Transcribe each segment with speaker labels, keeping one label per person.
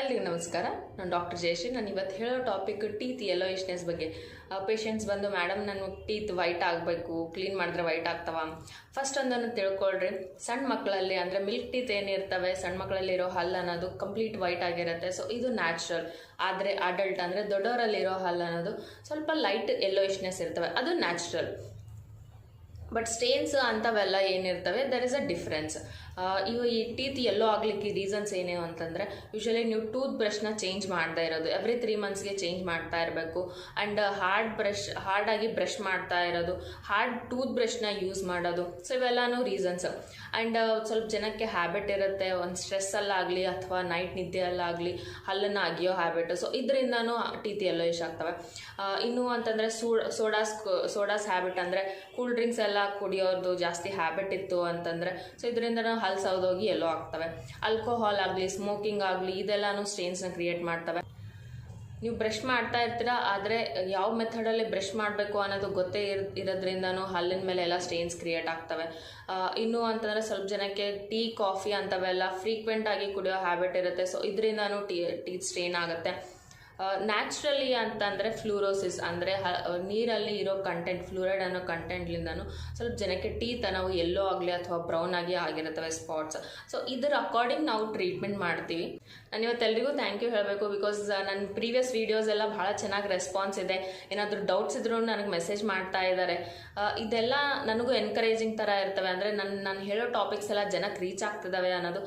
Speaker 1: ಎಲ್ರಿಗೂ ನಮಸ್ಕಾರ. ನಾನು ಡಾಕ್ಟರ್ ಜಯಶ್ರೀ. ನಾನು ಇವತ್ತು ಹೇಳೋ ಟಾಪಿಕ್ ಟೀತ್ ಯೆಲ್ಲೋಯಿಶ್ನೆಸ್ ಬಗ್ಗೆ. ಪೇಷಂಟ್ಸ್ ಬಂದು ಮೇಡಮ್ ನಾನು ಟೀತ್ ವೈಟ್ ಆಗಬೇಕು, ಕ್ಲೀನ್ ಮಾಡಿದ್ರೆ ವೈಟ್ ಆಗ್ತಾವ. ಫಸ್ಟ್ ಒಂದನ್ನು ತಿಳ್ಕೊಳ್ರಿ, ಸಣ್ಣ ಮಕ್ಕಳಲ್ಲಿ ಅಂದರೆ ಮಿಲ್ಕ್ ಟೀತ್ ಏನಿರ್ತವೆ, ಸಣ್ಣ ಮಕ್ಕಳಲ್ಲಿರೋ ಹಲ್ಲು ಅನ್ನೋದು ಕಂಪ್ಲೀಟ್ ವೈಟ್ ಆಗಿರುತ್ತೆ. ಸೊ ಇದು ನ್ಯಾಚುರಲ್. ಆದರೆ ಅಡಲ್ಟ್ ಅಂದರೆ ದೊಡ್ಡವರಲ್ಲಿರೋ ಹಲ್ಲು ಅನ್ನೋದು ಸ್ವಲ್ಪ ಲೈಟ್ ಯೆಲ್ಲೋಯಿಶ್ನೆಸ್ ಇರ್ತವೆ, ಅದು ನ್ಯಾಚುರಲ್. ಬಟ್ ಸ್ಟೇನ್ಸ್ ಅಂಥವೆಲ್ಲ ಏನಿರ್ತವೆ, ದರ್ ಇಸ್ ಅ ಡಿಫ್ರೆನ್ಸ್. ಇವು ಈ ಟೀತ್ ಎಲ್ಲೋ ಆಗ್ಲಿಕ್ಕೆ ರೀಸನ್ಸ್ ಏನೇನು ಅಂತಂದರೆ, ಯೂಶಲಿ ನೀವು ಟೂತ್ ಬ್ರಷ್ನ ಚೇಂಜ್ ಮಾಡ್ತಾ ಇರೋದು, ಎವ್ರಿ 3 ಮಂತ್ಸ್ಗೆ ಚೇಂಜ್ ಮಾಡ್ತಾ ಇರಬೇಕು. ಆ್ಯಂಡ್ ಹಾರ್ಡಾಗಿ ಬ್ರಷ್ ಮಾಡ್ತಾ ಇರೋದು, ಹಾರ್ಡ್ ಟೂತ್ ಬ್ರಷ್ನ ಯೂಸ್ ಮಾಡೋದು. ಸೊ ಇವೆಲ್ಲನೂ ರೀಸನ್ಸ್. ಆ್ಯಂಡ್ ಸ್ವಲ್ಪ ಜನಕ್ಕೆ ಹ್ಯಾಬಿಟ್ ಇರುತ್ತೆ, ಒಂದು ಸ್ಟ್ರೆಸ್ಸಲ್ಲಾಗಲಿ ಅಥವಾ ನೈಟ್ ನಿದ್ದೆಯಲ್ಲಾಗಲಿ ಹಲ್ಲನ್ನು ಅಗಿಯೋ ಹ್ಯಾಬಿಟು. ಸೊ ಇದರಿಂದನೂ ಟೀತ್ ಯೆಲ್ಲೋಯಿಶ್ ಆಗ್ತವೆ. ಇನ್ನು ಅಂತಂದರೆ ಸೋಡಾಸ್ ಹ್ಯಾಬಿಟ್ ಅಂದರೆ ಕೂಲ್ ಡ್ರಿಂಕ್ಸ್ ಎಲ್ಲ ಕುಡಿಯೋದು ಜಾಸ್ತಿ ಹ್ಯಾಬಿಟ್ ಇತ್ತು ಅಂತಂದರೆ, ಸೊ ಇದರಿಂದ ಹಲ್ಲು ಸೌದೋಗಿ ಎಲ್ಲೋ ಆಗ್ತವೆ. ಆಲ್ಕೋಹಾಲ್ ಆಗಲಿ, ಸ್ಮೋಕಿಂಗ್ ಆಗಲಿ, ಇದೆಲ್ಲಾನು ಸ್ಟೇನ್ಸ್ನ ಕ್ರಿಯೇಟ್ ಮಾಡ್ತವೆ. ನೀವು ಬ್ರಷ್ ಮಾಡ್ತಾ ಇರ್ತೀರಾ, ಆದರೆ ಯಾವ ಮೆಥಡಲ್ಲಿ ಬ್ರಷ್ ಮಾಡಬೇಕು ಅನ್ನೋದು ಗೊತ್ತೇ ಇರೋದ್ರಿಂದನೂ ಹಲ್ಲಿನ ಮೇಲೆ ಎಲ್ಲ ಸ್ಟೇನ್ಸ್ ಕ್ರಿಯೇಟ್ ಆಗ್ತವೆ. ಇನ್ನು ಅಂತಂದರೆ ಸ್ವಲ್ಪ ಜನಕ್ಕೆ ಟೀ, ಕಾಫಿ ಅಂಥವೆಲ್ಲ ಫ್ರೀಕ್ವೆಂಟಾಗಿ ಕುಡಿಯೋ ಹ್ಯಾಬಿಟ್ ಇರುತ್ತೆ. ಸೊ ಇದರಿಂದನೂ ಟೀತ್ ಸ್ಟೇನ್ ಆಗುತ್ತೆ. ನ್ಯಾಚುರಲಿ ಅಂತಂದರೆ ಫ್ಲೂರೋಸಿಸ್ ಅಂದರೆ ನೀರಲ್ಲಿ ಇರೋ ಕಂಟೆಂಟ್, ಫ್ಲೂರೈಡ್ ಅನ್ನೋ ಕಂಟೆಂಟ್ಲಿಂದನೂ ಸ್ವಲ್ಪ ಜನಕ್ಕೆ ಟೀತ್ ನಾವು ಎಲ್ಲೋ ಆಗಲಿ ಅಥವಾ ಬ್ರೌನ್ ಆಗಿ ಆಗಿರುತ್ತವೆ ಸ್ಪಾಟ್ಸ್. ಸೊ ಇದರ ಅಕಾರ್ಡಿಂಗ್ ನಾವು ಟ್ರೀಟ್ಮೆಂಟ್ ಮಾಡ್ತೀವಿ. ನಾನು ಇವತ್ತೆಲ್ಲರಿಗೂ ಥ್ಯಾಂಕ್ ಯು ಹೇಳಬೇಕು, ಬಿಕಾಸ್ ನನ್ನ ಪ್ರೀವಿಯಸ್ ವೀಡಿಯೋಸ್ ಎಲ್ಲ ಭಾಳ ಚೆನ್ನಾಗಿ ರೆಸ್ಪಾನ್ಸ್ ಇದೆ. ಏನಾದರೂ ಡೌಟ್ಸ್ ಇದ್ರೂ ನನಗೆ ಮೆಸೇಜ್ ಮಾಡ್ತಾ ಇದ್ದಾರೆ. ಇದೆಲ್ಲ ನನಗೂ ಎನ್ಕರೇಜಿಂಗ್ ಥರ ಇರ್ತವೆ. ಅಂದರೆ ನಾನು ಹೇಳೋ ಟಾಪಿಕ್ಸ್ ಎಲ್ಲ ಜನಕ್ಕೆ ರೀಚ್ ಆಗ್ತಿದ್ದಾವೆ ಅನ್ನೋದು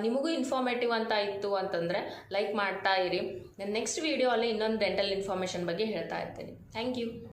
Speaker 1: ನಿಮಗೂ ಇನ್ಫಾರ್ಮೇಟಿವ್ ಅಂತ ಇತ್ತು ಅಂತಂದರೆ ಲೈಕ್ ಮಾಡ್ತಾ ಇರಿ. ನೆಕ್ಸ್ಟ್ ವಿಡಿಯೋ ಅಲ್ಲಿ ಇನ್ನೊಂದು ಡೆಂಟಲ್ ಇನ್ಫಾರ್ಮೇಷನ್ ಬಗ್ಗೆ ಹೇಳ್ತಾ ಇರ್ತೀನಿ. Thank you.